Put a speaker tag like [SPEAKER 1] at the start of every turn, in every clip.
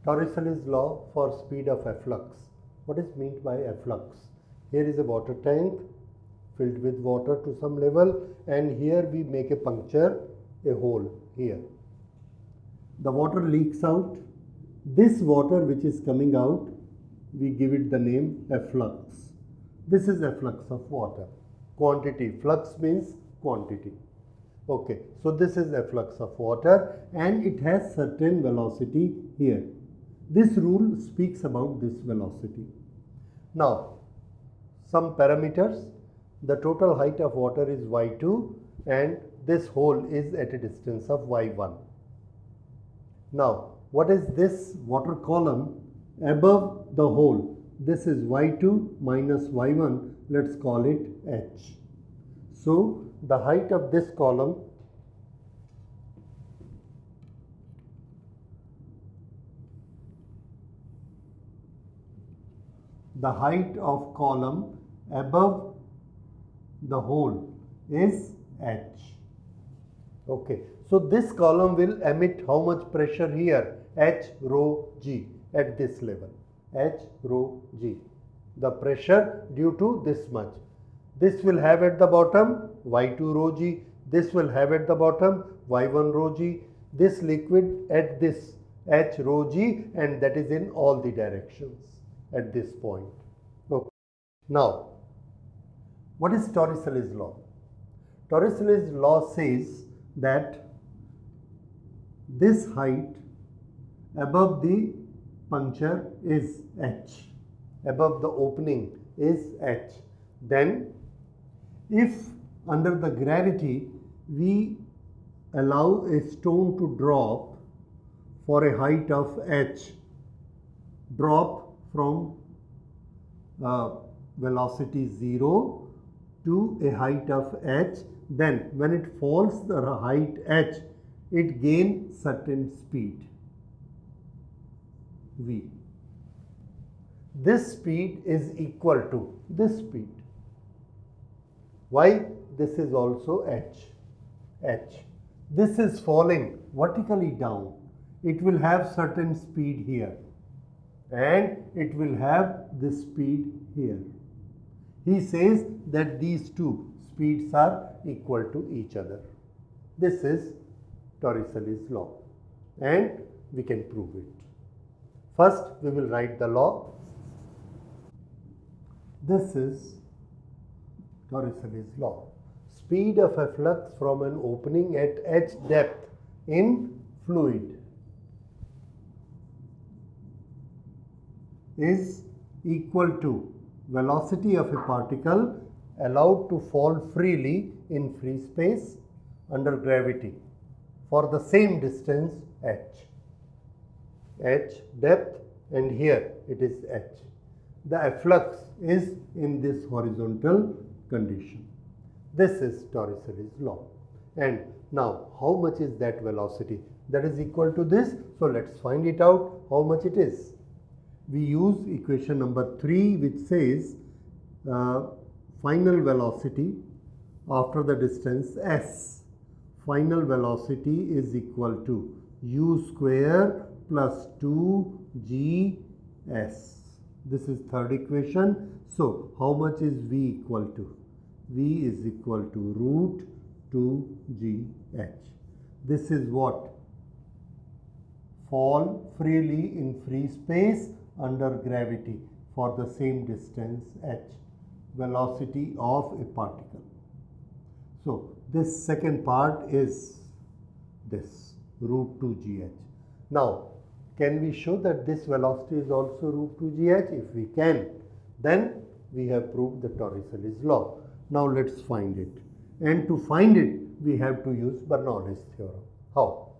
[SPEAKER 1] Toricellies law for speed of efflux. What is meant by efflux? Here is a water tank filled with water to some level, and here we make a puncture, a hole here. The water leaks out. This water which is coming out, we give it the name efflux. This is efflux of water. Quantity, flux means quantity. Okay, so this is efflux of water and it has certain velocity here. This rule speaks about this velocity. Now, some parameters. The total height of water is y2 and this hole is at a distance of y1. Now, what is this water column above the hole? This is y2 minus y1. Let's call it h. So, the height of this column above the hole is h. Okay, so this column will emit how much pressure here? H rho g at this level. H rho g. The pressure due to this much. This will have at the bottom y2 rho g. This will have at the bottom y1 rho g. This liquid at this h rho g, and that is in all the directions at this point. Okay. Now, what is Toricelli's law? Toricelli's law says that this height above the puncture is h, above the opening is h. Then, if under the gravity we allow a stone to drop for a height of h, drop from velocity 0 to a height of h, then when it falls the height h, it gains certain speed v. This speed is equal to this speed. Why? This is also h. This is falling vertically down. It will have certain speed here and it will have this speed here. He says that these two speeds are equal to each other. This is Toricelli's law and we can prove it. First, we will write the law. This is Toricelli's law. Speed of efflux from an opening at h depth in fluid is equal to velocity of a particle allowed to fall freely in free space under gravity for the same distance h depth, and here it is h. The efflux is in this horizontal condition. This is Toricelli's law. And now, how much is that velocity? That is equal to this. So, let's find it out how much it is. We use equation number 3, which says final velocity after the distance s. Final velocity is equal to u square plus 2gs. This is third equation. So, how much is v equal to? V is equal to root 2gh. This is what? Fall freely in free space under gravity for the same distance h, velocity of a particle. So, this second part is this root 2gh. Now, can we show that this velocity is also root 2gh? If we can, then we have proved the Toricelli's law. Now, let's find it. And to find it, we have to use Bernoulli's theorem. How?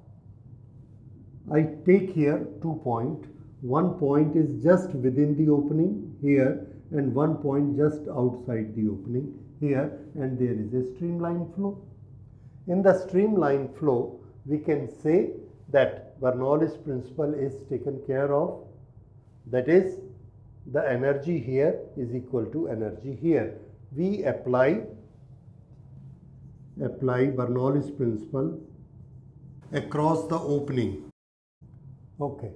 [SPEAKER 1] I take here 2 points. One point is just within the opening here and one point just outside the opening here, and there is a streamline flow. In the streamline flow, we can say that Bernoulli's principle is taken care of. That is, the energy here is equal to energy here. We apply Bernoulli's principle across the opening. Okay.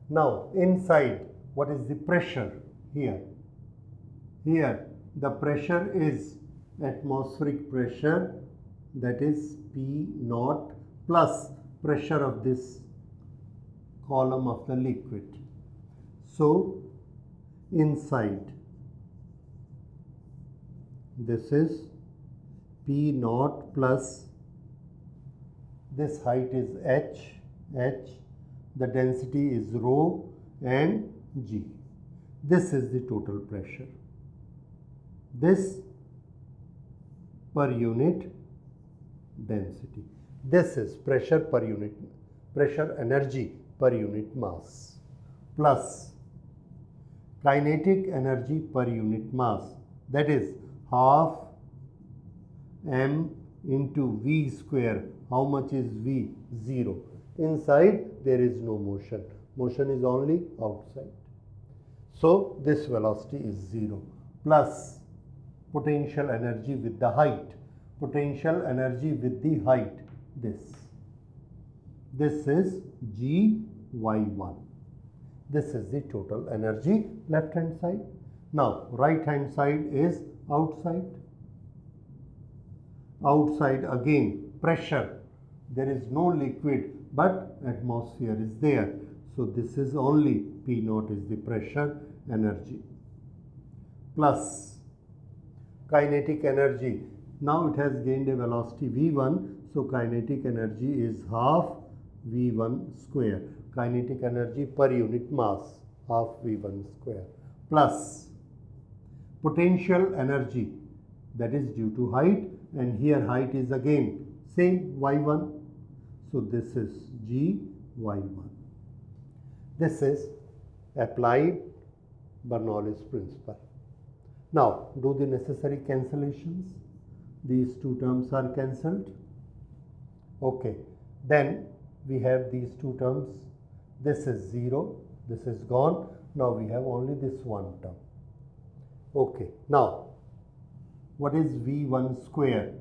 [SPEAKER 1] Now inside, what is the pressure here? Here the pressure is atmospheric pressure, that is P naught plus pressure of this column of the liquid. So inside, this is P naught plus this height is h, the density is rho and g. This is the total pressure. This per unit density. This is pressure per unit, pressure energy per unit mass plus kinetic energy per unit mass, that is half m into v square. How much is v? 0. Inside there is no motion. Motion is only outside. So this velocity is 0 plus potential energy with the height. Potential energy with the height, this. This is Gy1. This is the total energy left hand side. Now right hand side is outside. Outside again pressure. There is no liquid but atmosphere is there. So this is only P naught is the pressure energy plus kinetic energy. Now it has gained a velocity v1, so kinetic energy is half v1 square. Kinetic energy per unit mass, half v1 square plus potential energy, that is due to height, and here height is again same y1. So this is Gy1. This is applied Bernoulli's principle. Now do the necessary cancellations. These two terms are cancelled. Okay, then we have these two terms. This is 0, this is gone. Now we have only this one term. Okay, now what is v1 square?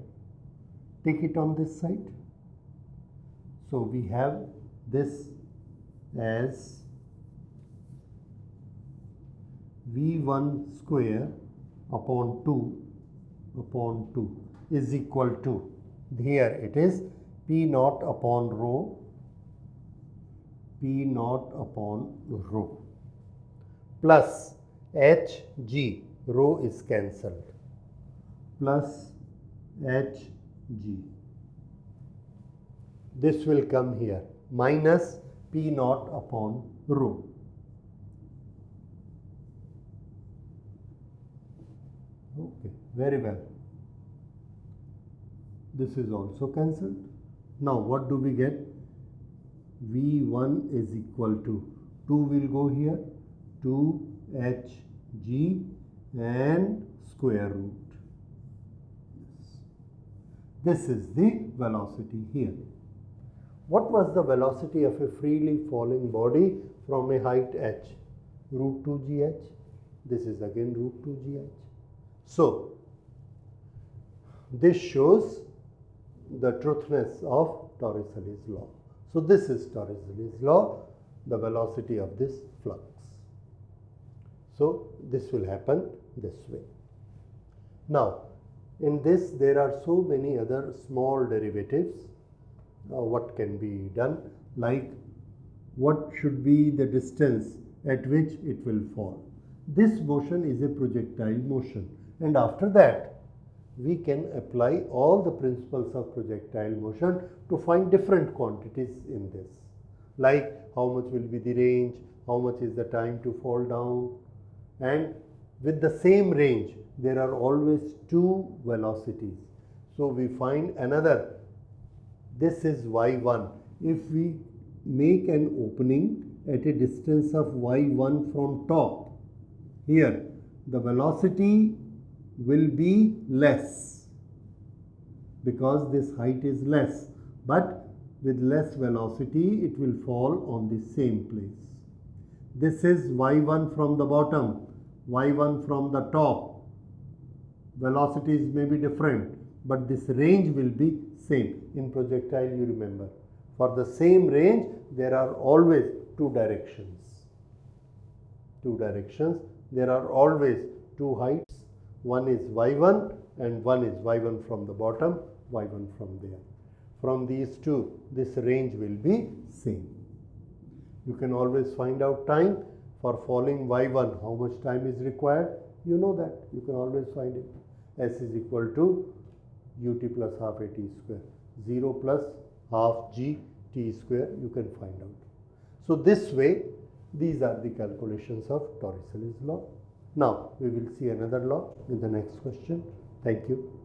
[SPEAKER 1] Take it on this side. So we have this as v1 square upon 2 is equal to, here it is P naught upon rho, P naught upon rho plus Hg, rho is cancelled, plus Hg. This will come here minus P naught upon rho. Okay, very well. This is also cancelled. Now what do we get? V1 is equal to 2 will go here, 2Hg and square root. This is the velocity here. What was the velocity of a freely falling body from a height h? Root 2gh. This is again root 2gh. So this shows the truthness of Toricellies law. So this is Toricellies law, the velocity of this flux. So this will happen this way. Now in this there are so many other small derivatives. What can be done? Like what should be the distance at which it will fall? This motion is a projectile motion, and after that we can apply all the principles of projectile motion to find different quantities in this, like how much will be the range, how much is the time to fall down, and with the same range there are always two velocities. So we find another, this is y1. If we make an opening at a distance of y1 from top, here the velocity will be less because this height is less, but with less velocity it will fall on the same place. This is y1 from the bottom, y1 from the top. Velocities may be different, but this range will be same. In projectile, you remember, for the same range there are always two directions. two directions. There are always two heights. One is y1 and one is y1 from the bottom, y1 from there. From these two, this range will be same. You can always find out time for falling y1. How much time is required? You know that. You can always find it. S is equal to ut plus half a t square. 0 plus half g t square you can find out. So this way, these are the calculations of Toricelli's law. Now we will see another law in the next question. Thank you.